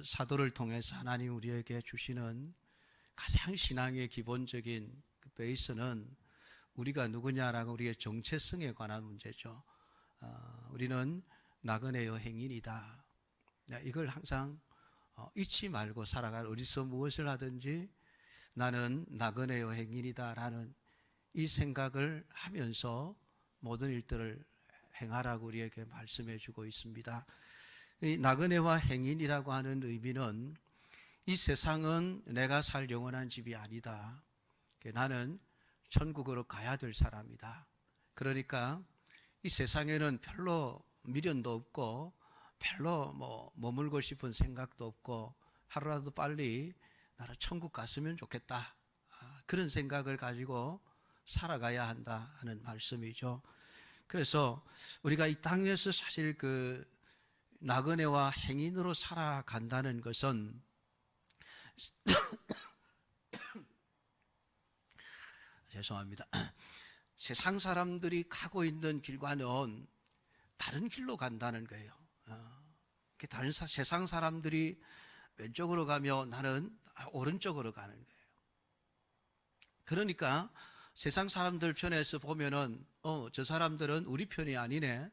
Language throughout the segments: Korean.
사도를 통해서 하나님 우리에게 주시는 가장 신앙의 기본적인 그 베이스는 우리가 누구냐라고 우리의 정체성에 관한 문제죠. 우리는 나그네요 행인이다. 이걸 항상 잊지 말고 살아갈, 어디서 무엇을 하든지 나는 나그네요 행인이다라는 이 생각을 하면서 모든 일들을 행하라고 우리에게 말씀해 주고 있습니다. 이 나그네와 행인이라고 하는 의미는 이 세상은 내가 살 영원한 집이 아니다. 나는 천국으로 가야 될 사람이다. 그러니까 이 세상에는 별로 미련도 없고 별로 머물고 싶은 생각도 없고 하루라도 빨리 나는 천국 갔으면 좋겠다. 그런 생각을 가지고 살아가야 한다 하는 말씀이죠. 그래서 우리가 이 땅에서 사실 그 나그네와 행인으로 살아간다는 것은 죄송합니다. 세상 사람들이 가고 있는 길과는 다른 길로 간다는 거예요. 다른 세상 사람들이 왼쪽으로 가며 나는 오른쪽으로 가는 거예요. 그러니까 세상 사람들 편에서 보면은 저 사람들은 우리 편이 아니네.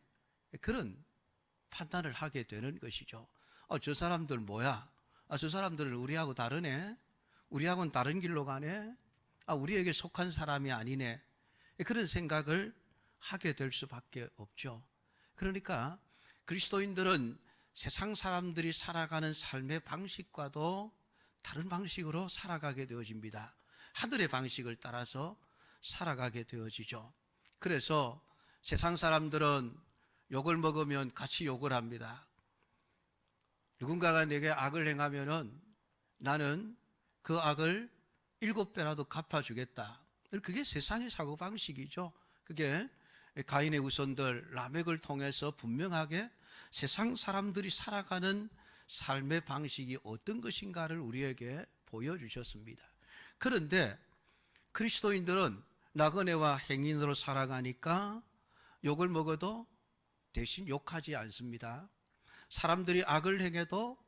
그런 판단을 하게 되는 것이죠. 저 사람들 뭐야? 저 사람들은 우리하고 다르네. 우리하고는 다른 길로 가네. 우리에게 속한 사람이 아니네. 그런 생각을 하게 될 수밖에 없죠. 그러니까 그리스도인들은 세상 사람들이 살아가는 삶의 방식과도 다른 방식으로 살아가게 되어집니다. 하늘의 방식을 따라서 살아가게 되어지죠. 그래서 세상 사람들은 욕을 먹으면 같이 욕을 합니다. 누군가가 내게 악을 행하면은 나는 그 악을 7배라도 갚아주겠다. 그게 세상의 사고방식이죠. 그게 가인의 후손들 라멕을 통해서 분명하게 세상 사람들이 살아가는 삶의 방식이 어떤 것인가를 우리에게 보여주셨습니다. 그런데 그리스도인들은 나그네와 행인으로 살아가니까 욕을 먹어도 대신 욕하지 않습니다. 사람들이 악을 행해도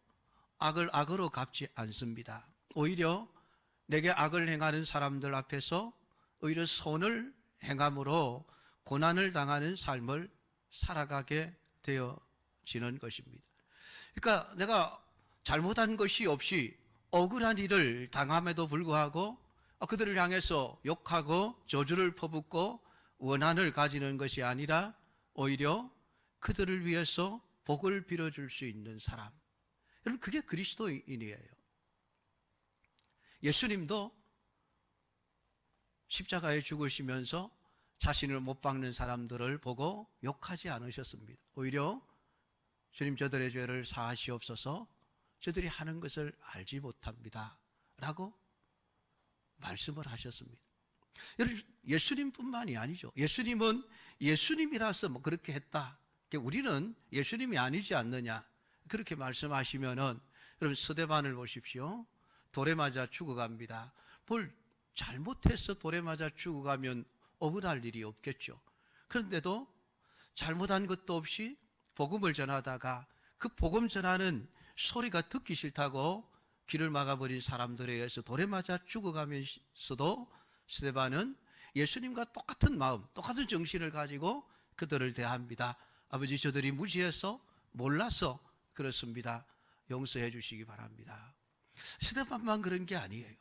악을 악으로 갚지 않습니다. 오히려 내게 악을 행하는 사람들 앞에서 오히려 선을 행함으로 고난을 당하는 삶을 살아가게 되어지는 것입니다. 그러니까 내가 잘못한 것이 없이 억울한 일을 당함에도 불구하고 그들을 향해서 욕하고 저주를 퍼붓고 원한을 가지는 것이 아니라 오히려 그들을 위해서 복을 빌어줄 수 있는 사람. 여러분, 그게 그리스도인이에요. 예수님도 십자가에 죽으시면서 자신을 못 박는 사람들을 보고 욕하지 않으셨습니다. 오히려 주님, 저들의 죄를 사하시옵소서, 저들이 하는 것을 알지 못합니다 라고 말씀을 하셨습니다. 여러분, 예수님뿐만이 아니죠. 예수님은 예수님이라서 그렇게 했다. 우리는 예수님이 아니지 않느냐 그렇게 말씀하시면은, 여러분 스데반을 보십시오. 돌에 맞아 죽어갑니다. 뭘 잘못해서 돌에 맞아 죽어가면 억울할 일이 없겠죠. 그런데도 잘못한 것도 없이 복음을 전하다가 그 복음 전하는 소리가 듣기 싫다고 귀를 막아버린 사람들에 의해서 돌에 맞아 죽어가면서도 스데반은 예수님과 똑같은 마음, 똑같은 정신을 가지고 그들을 대합니다. 아버지, 저들이 무지해서 몰라서 그렇습니다. 용서해 주시기 바랍니다. 스데반만 그런 게 아니에요.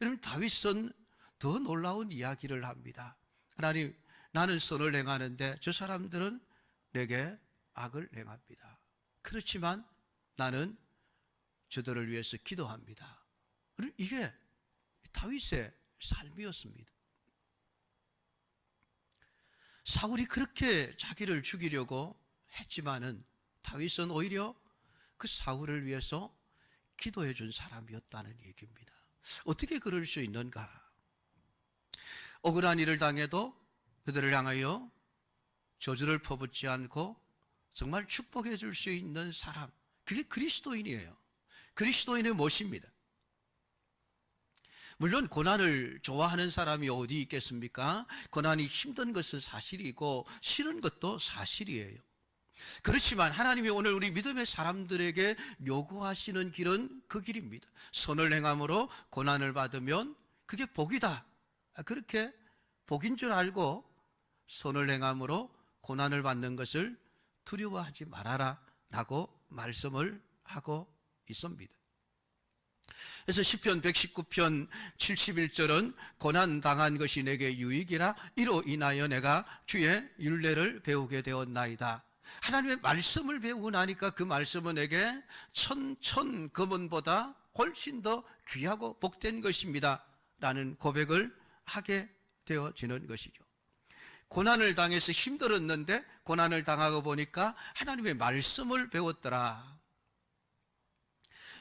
여러분, 다윗은 더 놀라운 이야기를 합니다. 하나님, 나는 선을 행하는데 저 사람들은 내게 악을 행합니다. 그렇지만 나는 저들을 위해서 기도합니다. 이게 다윗의 삶이었습니다. 사울이 그렇게 자기를 죽이려고 했지만은 다윗은 오히려 그 사울을 위해서 기도해 준 사람이었다는 얘기입니다. 어떻게 그럴 수 있는가? 억울한 일을 당해도 그들을 향하여 저주를 퍼붓지 않고 정말 축복해 줄 수 있는 사람, 그게 그리스도인이에요. 그리스도인의 모습입니다. 물론 고난을 좋아하는 사람이 어디 있겠습니까? 고난이 힘든 것은 사실이고 싫은 것도 사실이에요. 그렇지만 하나님이 오늘 우리 믿음의 사람들에게 요구하시는 길은 그 길입니다. 선을 행함으로 고난을 받으면 그게 복이다. 그렇게 복인 줄 알고 선을 행함으로 고난을 받는 것을 두려워하지 말아라 라고 말씀을 하고 있습니다. 그래서 시편 119편 71절은 고난당한 것이 내게 유익이라 이로 인하여 내가 주의 율례를 배우게 되었나이다. 하나님의 말씀을 배우고 나니까 그 말씀은 내게 천천 금은보다 훨씬 더 귀하고 복된 것입니다 라는 고백을 하게 되어지는 것이죠. 고난을 당해서 힘들었는데 고난을 당하고 보니까 하나님의 말씀을 배웠더라.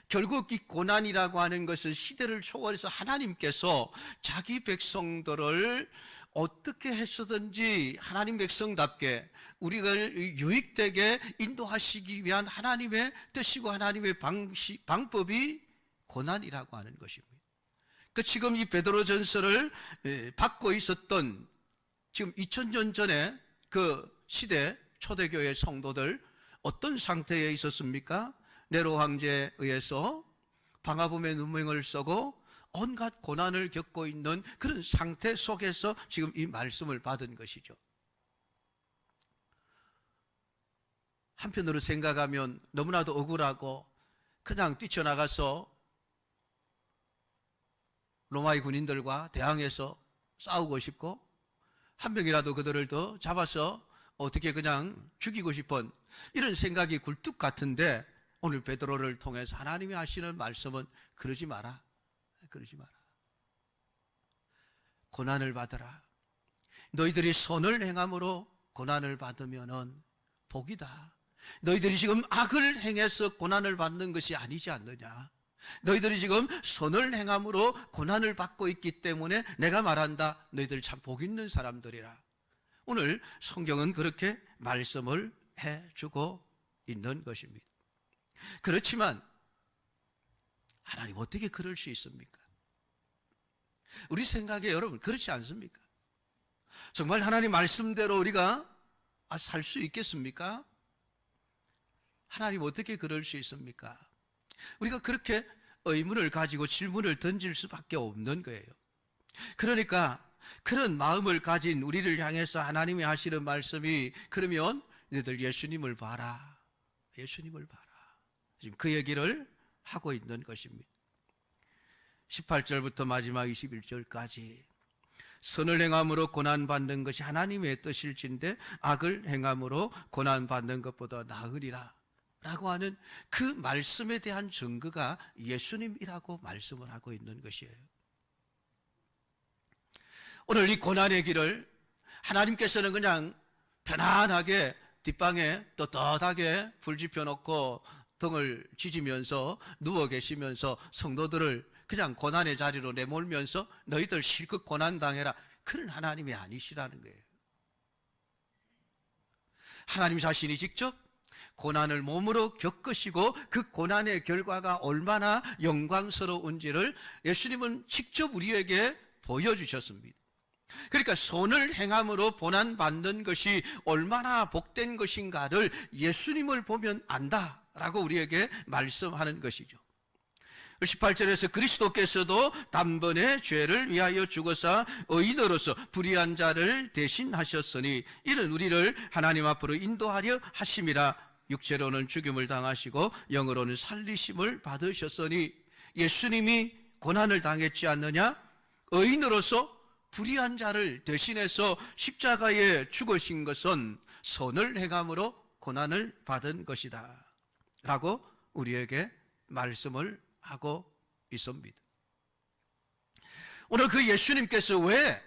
결국 이 고난이라고 하는 것은 시대를 초월해서 하나님께서 자기 백성들을 어떻게 했었든지 하나님 백성답게 우리가 유익되게 인도하시기 위한 하나님의 뜻이고 하나님의 방법이 고난이라고 하는 것입니다. 그 지금 이 베드로전서를 받고 있었던 지금 2000년 전에 그 시대 초대교회 성도들 어떤 상태에 있었습니까? 네로 황제에 의해서 방화범의 누명을 쓰고 온갖 고난을 겪고 있는 그런 상태 속에서 지금 이 말씀을 받은 것이죠. 한편으로 생각하면 너무나도 억울하고 그냥 뛰쳐나가서 로마의 군인들과 대항해서 싸우고 싶고 한 명이라도 그들을 더 잡아서 어떻게 그냥 죽이고 싶은 이런 생각이 굴뚝 같은데 오늘 베드로를 통해서 하나님이 하시는 말씀은 그러지 마라. 그러지 마라. 고난을 받으라. 너희들이 선을 행함으로 고난을 받으면은 복이다. 너희들이 지금 악을 행해서 고난을 받는 것이 아니지 않느냐. 너희들이 지금 선을 행함으로 고난을 받고 있기 때문에 내가 말한다. 너희들 참 복 있는 사람들이라. 오늘 성경은 그렇게 말씀을 해주고 있는 것입니다. 그렇지만 하나님 어떻게 그럴 수 있습니까? 우리 생각에 여러분 그렇지 않습니까? 정말 하나님 말씀대로 우리가 살 수 있겠습니까? 하나님 어떻게 그럴 수 있습니까? 우리가 그렇게 의문을 가지고 질문을 던질 수밖에 없는 거예요. 그러니까 그런 마음을 가진 우리를 향해서 하나님이 하시는 말씀이 그러면 너희들 예수님을 봐라. 예수님을 봐라. 지금 그 얘기를 하고 있는 것입니다. 18절부터 마지막 21절까지 선을 행함으로 고난받는 것이 하나님의 뜻일진데 악을 행함으로 고난받는 것보다 나으리라 라고 하는 그 말씀에 대한 증거가 예수님이라고 말씀을 하고 있는 것이에요. 오늘 이 고난의 길을 하나님께서는 그냥 편안하게 뒷방에 떳떳하게 불 지펴놓고 등을 지지면서 누워 계시면서 성도들을 그냥 고난의 자리로 내몰면서 너희들 실컷 고난 당해라. 그런 하나님이 아니시라는 거예요. 하나님 자신이 직접 고난을 몸으로 겪으시고 그 고난의 결과가 얼마나 영광스러운지를 예수님은 직접 우리에게 보여주셨습니다. 그러니까 선을 행함으로 고난받는 것이 얼마나 복된 것인가를 예수님을 보면 안다라고 우리에게 말씀하는 것이죠. 18절에서 그리스도께서도 단번에 죄를 위하여 죽어서 의인으로서 불의한 자를 대신하셨으니 이는 우리를 하나님 앞으로 인도하려 하심이라. 육체로는 죽임을 당하시고 영으로는 살리심을 받으셨으니 예수님이 고난을 당했지 않느냐? 의인으로서 불의한 자를 대신해서 십자가에 죽으신 것은 선을 행함으로 고난을 받은 것이다 라고 우리에게 말씀을 하고 있습니다. 오늘 그 예수님께서 왜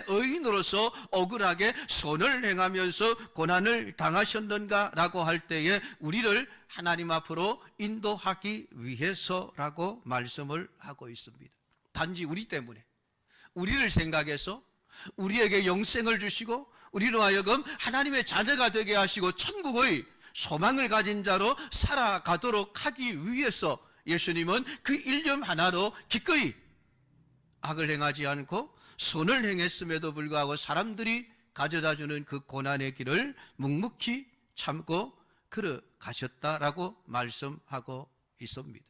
의인으로서 억울하게 선을 행하면서 고난을 당하셨는가 라고 할 때에 우리를 하나님 앞으로 인도하기 위해서라고 말씀을 하고 있습니다. 단지 우리 때문에 우리를 생각해서 우리에게 영생을 주시고 우리로 하여금 하나님의 자녀가 되게 하시고 천국의 소망을 가진 자로 살아가도록 하기 위해서 예수님은 그 일념 하나로 기꺼이 악을 행하지 않고 선을 행했음에도 불구하고 사람들이 가져다주는 그 고난의 길을 묵묵히 참고 걸어가셨다라고 말씀하고 있습니다.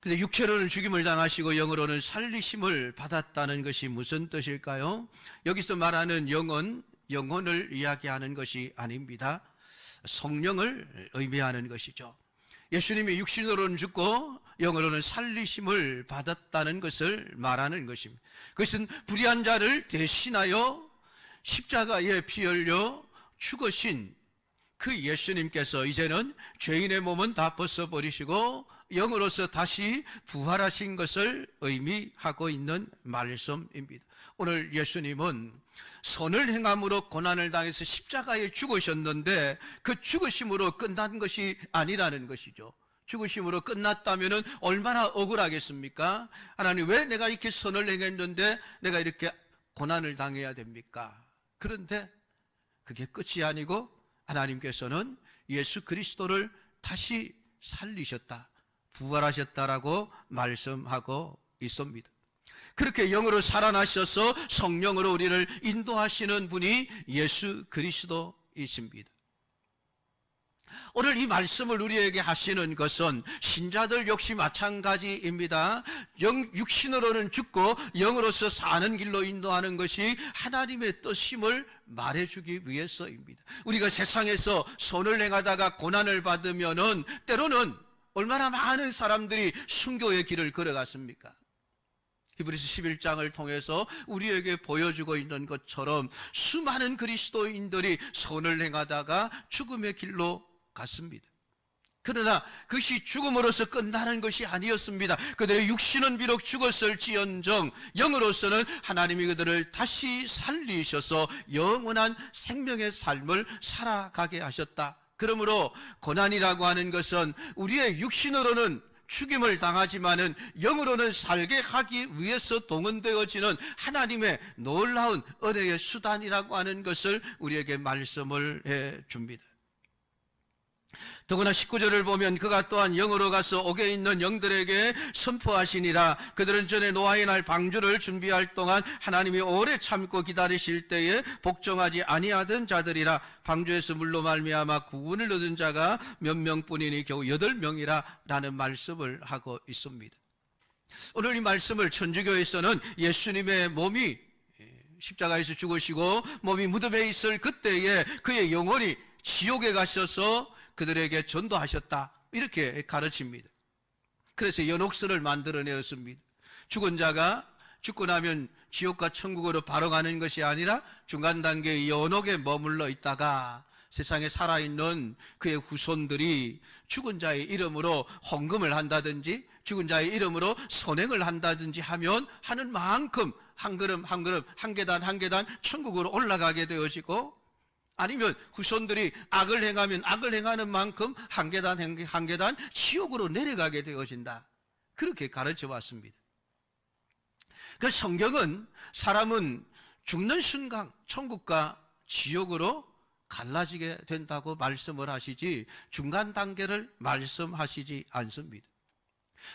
근데 육체로는 죽임을 당하시고 영으로는 살리심을 받았다는 것이 무슨 뜻일까요? 여기서 말하는 영혼을 이야기하는 것이 아닙니다. 성령을 의미하는 것이죠. 예수님이 육신으로는 죽고 영으로는 살리심을 받았다는 것을 말하는 것입니다. 그것은 불의한 자를 대신하여 십자가에 피 흘려 죽으신 그 예수님께서 이제는 죄인의 몸은 다 벗어버리시고 영으로서 다시 부활하신 것을 의미하고 있는 말씀입니다. 오늘 예수님은 선을 행함으로 고난을 당해서 십자가에 죽으셨는데 그 죽으심으로 끝난 것이 아니라는 것이죠. 죽으심으로 끝났다면 얼마나 억울하겠습니까? 하나님, 왜 내가 이렇게 선을 행했는데 내가 이렇게 고난을 당해야 됩니까? 그런데 그게 끝이 아니고 하나님께서는 예수 그리스도를 다시 살리셨다, 부활하셨다라고 말씀하고 있습니다. 그렇게 영으로 살아나셔서 성령으로 우리를 인도하시는 분이 예수 그리스도이십니다. 오늘 이 말씀을 우리에게 하시는 것은 신자들 역시 마찬가지입니다. 육신으로는 죽고 영으로서 사는 길로 인도하는 것이 하나님의 뜻임을 말해주기 위해서입니다. 우리가 세상에서 선을 행하다가 고난을 받으면은 때로는 얼마나 많은 사람들이 순교의 길을 걸어갔습니까? 히브리서 11장을 통해서 우리에게 보여주고 있는 것처럼 수많은 그리스도인들이 선을 행하다가 죽음의 길로 갔습니다. 그러나 그것이 죽음으로서 끝나는 것이 아니었습니다. 그들의 육신은 비록 죽었을지언정 영으로서는 하나님이 그들을 다시 살리셔서 영원한 생명의 삶을 살아가게 하셨다. 그러므로 고난이라고 하는 것은 우리의 육신으로는 죽임을 당하지만은 영으로는 살게 하기 위해서 동원되어지는 하나님의 놀라운 은혜의 수단이라고 하는 것을 우리에게 말씀을 해 줍니다. 더구나 19절을 보면 그가 또한 영으로 가서 옥에 있는 영들에게 선포하시니라. 그들은 전에 노아의 날 방주를 준비할 동안 하나님이 오래 참고 기다리실 때에 복종하지 아니하던 자들이라. 방주에서 물로 말미암아 구원을 얻은 자가 몇 명뿐이니 겨우 8명이라 라는 말씀을 하고 있습니다. 오늘 이 말씀을 천주교에서는 예수님의 몸이 십자가에서 죽으시고 몸이 무덤에 있을 그때에 그의 영혼이 지옥에 가셔서 그들에게 전도하셨다, 이렇게 가르칩니다. 그래서 연옥선을 만들어내었습니다. 죽은 자가 죽고 나면 지옥과 천국으로 바로 가는 것이 아니라 중간 단계의 연옥에 머물러 있다가 세상에 살아있는 그의 후손들이 죽은 자의 이름으로 헌금을 한다든지 죽은 자의 이름으로 선행을 한다든지 하는 만큼 한 걸음 한 걸음, 한 계단 한 계단 천국으로 올라가게 되어지고, 아니면 후손들이 악을 행하면 악을 행하는 만큼 한 계단 한 계단 지옥으로 내려가게 되어진다, 그렇게 가르쳐 왔습니다. 그 성경은 사람은 죽는 순간 천국과 지옥으로 갈라지게 된다고 말씀을 하시지 중간 단계를 말씀하시지 않습니다.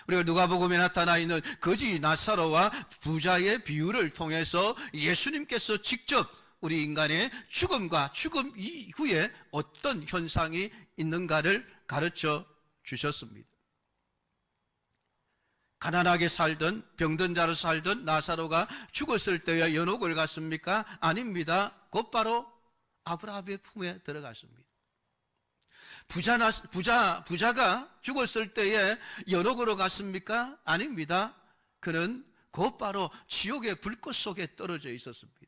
우리가 누가복음에 나타나 있는 거지 나사로와 부자의 비유를 통해서 예수님께서 직접 우리 인간의 죽음과 죽음 이후에 어떤 현상이 있는가를 가르쳐 주셨습니다. 가난하게 살던 병든 자로 살던 나사로가 죽었을 때에 연옥을 갔습니까? 아닙니다. 곧바로 아브라함의 품에 들어갔습니다. 부자가 죽었을 때에 연옥으로 갔습니까? 아닙니다. 그는 곧바로 지옥의 불꽃 속에 떨어져 있었습니다.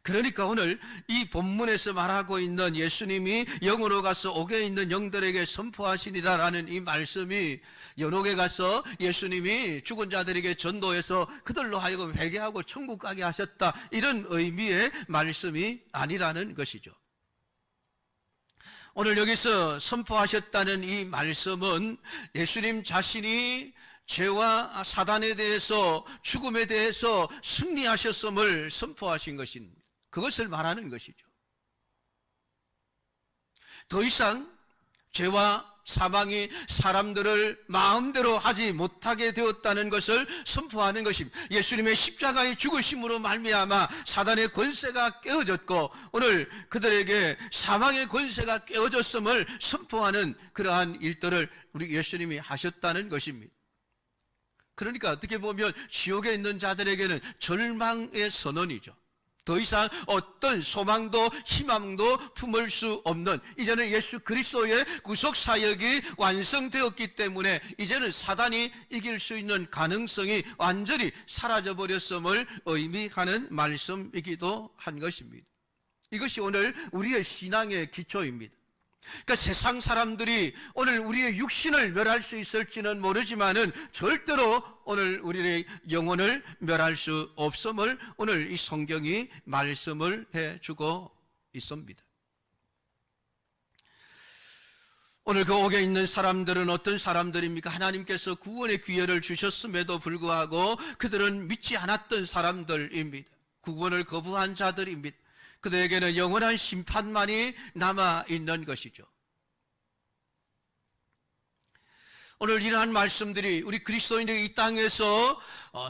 그러니까 오늘 이 본문에서 말하고 있는 예수님이 영으로 가서 옥에 있는 영들에게 선포하시니라라는 이 말씀이 연옥에 가서 예수님이 죽은 자들에게 전도해서 그들로 하여금 회개하고 천국 가게 하셨다, 이런 의미의 말씀이 아니라는 것이죠. 오늘 여기서 선포하셨다는 이 말씀은 예수님 자신이 죄와 사단에 대해서 죽음에 대해서 승리하셨음을 선포하신 것입니다. 그것을 말하는 것이죠. 더 이상 죄와 사망이 사람들을 마음대로 하지 못하게 되었다는 것을 선포하는 것입니다. 예수님의 십자가의 죽으심으로 말미암아 사단의 권세가 깨어졌고 오늘 그들에게 사망의 권세가 깨어졌음을 선포하는 그러한 일들을 우리 예수님이 하셨다는 것입니다. 그러니까 어떻게 보면 지옥에 있는 자들에게는 절망의 선언이죠. 더 이상 어떤 소망도 희망도 품을 수 없는, 이제는 예수 그리스도의 구속 사역이 완성되었기 때문에 이제는 사단이 이길 수 있는 가능성이 완전히 사라져버렸음을 의미하는 말씀이기도 한 것입니다. 이것이 오늘 우리의 신앙의 기초입니다. 그러니까 세상 사람들이 오늘 우리의 육신을 멸할 수 있을지는 모르지만은 절대로 오늘 우리의 영혼을 멸할 수 없음을 오늘 이 성경이 말씀을 해주고 있습니다. 오늘 그 옥에 있는 사람들은 어떤 사람들입니까? 하나님께서 구원의 기회를 주셨음에도 불구하고 그들은 믿지 않았던 사람들입니다. 구원을 거부한 자들입니다. 그들에게는 영원한 심판만이 남아있는 것이죠. 오늘 이러한 말씀들이 우리 그리스도인들이 이 땅에서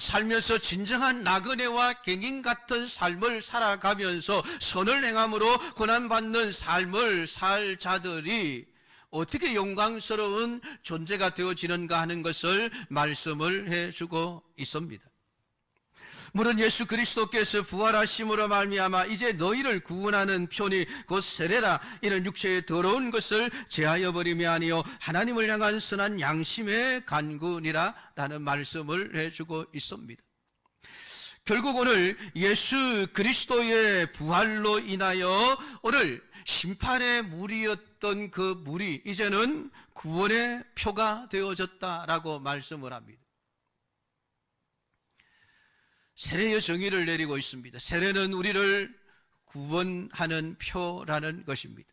살면서 진정한 나그네와 갱인 같은 삶을 살아가면서 선을 행함으로 고난받는 삶을 살 자들이 어떻게 영광스러운 존재가 되어지는가 하는 것을 말씀을 해주고 있습니다. 물론 예수 그리스도께서 부활하심으로 말미암아 이제 너희를 구원하는 편이 곧 세례라, 이는 육체의 더러운 것을 제하여 버림이 아니요 하나님을 향한 선한 양심의 간구니라 라는 말씀을 해주고 있습니다. 결국 오늘 예수 그리스도의 부활로 인하여 오늘 심판의 물이었던 그 물이 이제는 구원의 표가 되어졌다라고 말씀을 합니다. 세례의 정의를 내리고 있습니다. 세례는 우리를 구원하는 표라는 것입니다.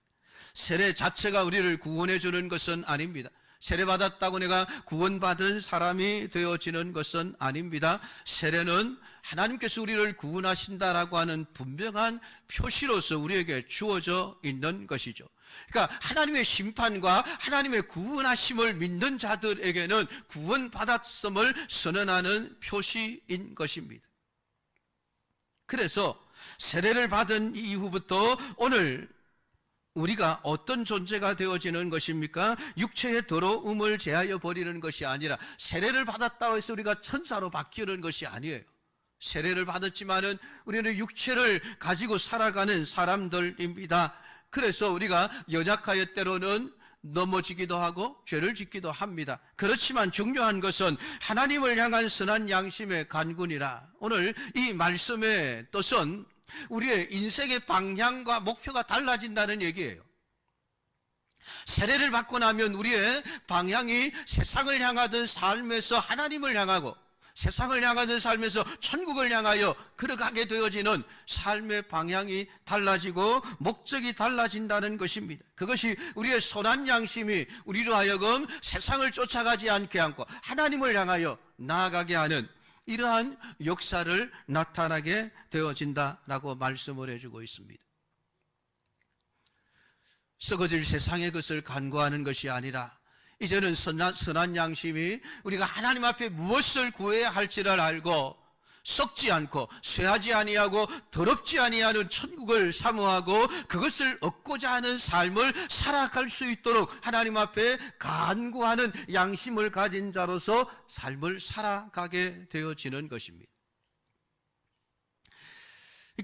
세례 자체가 우리를 구원해 주는 것은 아닙니다. 세례받았다고 내가 구원받은 사람이 되어지는 것은 아닙니다. 세례는 하나님께서 우리를 구원하신다라고 하는 분명한 표시로서 우리에게 주어져 있는 것이죠. 그러니까 하나님의 심판과 하나님의 구원하심을 믿는 자들에게는 구원받았음을 선언하는 표시인 것입니다. 그래서 세례를 받은 이후부터 오늘 우리가 어떤 존재가 되어지는 것입니까? 육체의 더러움을 제하여 버리는 것이 아니라, 세례를 받았다고 해서 우리가 천사로 바뀌는 것이 아니에요. 세례를 받았지만은 우리는 육체를 가지고 살아가는 사람들입니다. 그래서 우리가 연약하여 때로는 넘어지기도 하고 죄를 짓기도 합니다. 그렇지만 중요한 것은 하나님을 향한 선한 양심의 간구니라. 오늘 이 말씀의 뜻은 우리의 인생의 방향과 목표가 달라진다는 얘기예요. 세례를 받고 나면 우리의 방향이 세상을 향하던 삶에서 하나님을 향하고, 세상을 향하던 삶에서 천국을 향하여 걸어가게 되어지는 삶의 방향이 달라지고 목적이 달라진다는 것입니다. 그것이 우리의 선한 양심이 우리로 하여금 세상을 쫓아가지 않게 하고 하나님을 향하여 나아가게 하는 이러한 역사를 나타나게 되어진다라고 말씀을 해주고 있습니다. 썩어질 세상의 것을 간구하는 것이 아니라 이제는 선한 양심이 우리가 하나님 앞에 무엇을 구해야 할지를 알고 썩지 않고 쇠하지 아니하고 더럽지 아니하는 천국을 사모하고 그것을 얻고자 하는 삶을 살아갈 수 있도록 하나님 앞에 간구하는 양심을 가진 자로서 삶을 살아가게 되어지는 것입니다.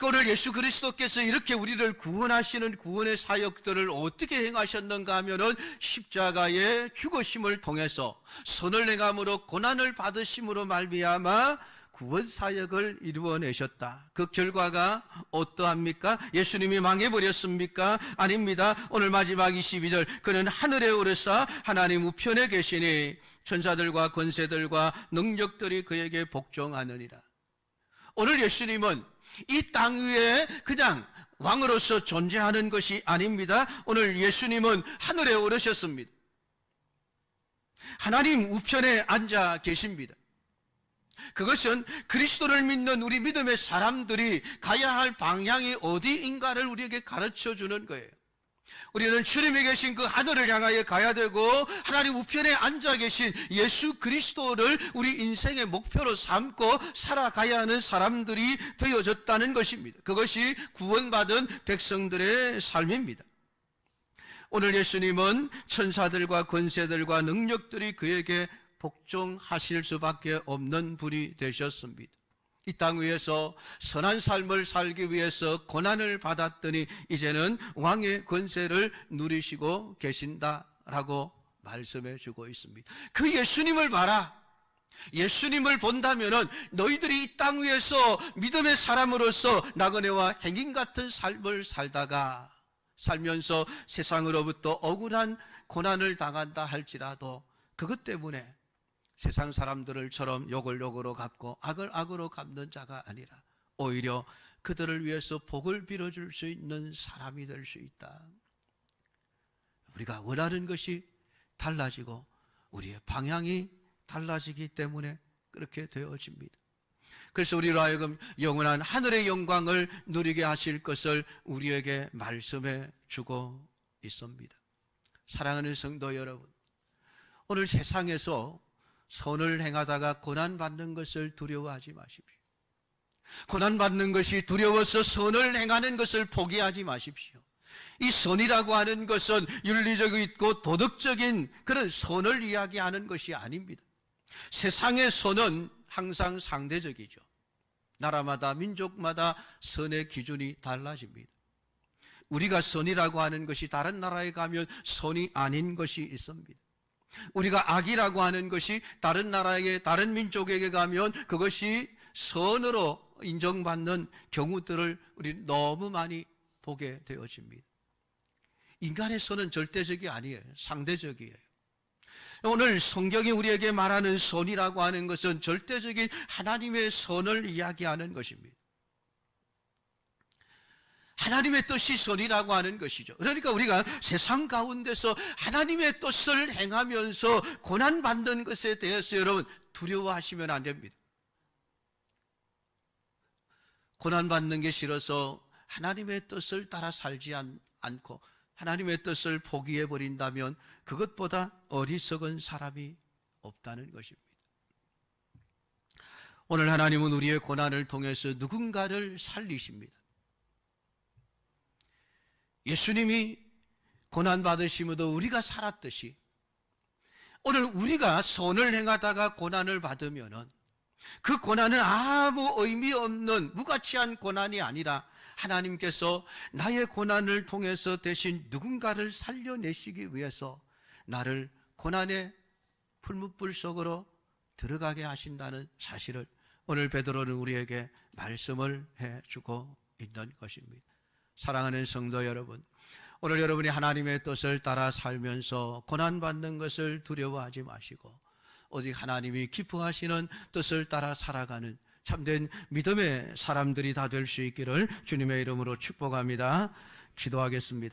오늘 예수 그리스도께서 이렇게 우리를 구원하시는 구원의 사역들을 어떻게 행하셨는가 하면은 십자가의 죽으심을 통해서 선을 행함으로 고난을 받으심으로 말미암아 구원 사역을 이루어내셨다. 그 결과가 어떠합니까? 예수님이 망해버렸습니까? 아닙니다. 오늘 마지막 22절, 그는 하늘에 오르사 하나님 우편에 계시니 천사들과 권세들과 능력들이 그에게 복종하느니라. 오늘 예수님은 이 땅 위에 그냥 왕으로서 존재하는 것이 아닙니다. 오늘 예수님은 하늘에 오르셨습니다. 하나님 우편에 앉아 계십니다. 그것은 그리스도를 믿는 우리 믿음의 사람들이 가야 할 방향이 어디인가를 우리에게 가르쳐 주는 거예요. 우리는 주님이 계신 그 하늘을 향하여 가야 되고 하나님 우편에 앉아 계신 예수 그리스도를 우리 인생의 목표로 삼고 살아가야 하는 사람들이 되어졌다는 것입니다. 그것이 구원받은 백성들의 삶입니다. 오늘 예수님은 천사들과 권세들과 능력들이 그에게 복종하실 수밖에 없는 분이 되셨습니다. 이 땅 위에서 선한 삶을 살기 위해서 고난을 받았더니 이제는 왕의 권세를 누리시고 계신다라고 말씀해 주고 있습니다. 그 예수님을 봐라. 예수님을 본다면은 너희들이 이 땅 위에서 믿음의 사람으로서 나그네와 행인 같은 삶을 살면서 세상으로부터 억울한 고난을 당한다 할지라도 그것 때문에 세상 사람들처럼 욕을 욕으로 갚고 악을 악으로 갚는 자가 아니라 오히려 그들을 위해서 복을 빌어줄 수 있는 사람이 될 수 있다. 우리가 원하는 것이 달라지고 우리의 방향이 달라지기 때문에 그렇게 되어집니다. 그래서 우리로 하여금 영원한 하늘의 영광을 누리게 하실 것을 우리에게 말씀해 주고 있습니다. 사랑하는 성도 여러분, 오늘 세상에서 선을 행하다가 고난받는 것을 두려워하지 마십시오. 고난받는 것이 두려워서 선을 행하는 것을 포기하지 마십시오. 이 선이라고 하는 것은 윤리적이고 도덕적인 그런 선을 이야기하는 것이 아닙니다. 세상의 선은 항상 상대적이죠. 나라마다 민족마다 선의 기준이 달라집니다. 우리가 선이라고 하는 것이 다른 나라에 가면 선이 아닌 것이 있습니다. 우리가 악이라고 하는 것이 다른 나라에게 다른 민족에게 가면 그것이 선으로 인정받는 경우들을 우리 너무 많이 보게 되어집니다. 인간의 선은 절대적이 아니에요. 상대적이에요. 오늘 성경이 우리에게 말하는 선이라고 하는 것은 절대적인 하나님의 선을 이야기하는 것입니다. 하나님의 뜻이 선이라고 하는 것이죠. 그러니까 우리가 세상 가운데서 하나님의 뜻을 행하면서 고난받는 것에 대해서 여러분 두려워하시면 안 됩니다. 고난받는 게 싫어서 하나님의 뜻을 따라 살지 않고 하나님의 뜻을 포기해 버린다면 그것보다 어리석은 사람이 없다는 것입니다. 오늘 하나님은 우리의 고난을 통해서 누군가를 살리십니다. 예수님이 고난받으심으로 우리가 살았듯이 오늘 우리가 선을 행하다가 고난을 받으면은 그 고난은 아무 의미 없는 무가치한 고난이 아니라 하나님께서 나의 고난을 통해서 대신 누군가를 살려내시기 위해서 나를 고난의 풀무불 속으로 들어가게 하신다는 사실을 오늘 베드로는 우리에게 말씀을 해주고 있는 것입니다. 사랑하는 성도 여러분, 오늘 여러분이 하나님의 뜻을 따라 살면서 고난받는 것을 두려워하지 마시고 오직 하나님이 기뻐하시는 뜻을 따라 살아가는 참된 믿음의 사람들이 다 될 수 있기를 주님의 이름으로 축복합니다. 기도하겠습니다.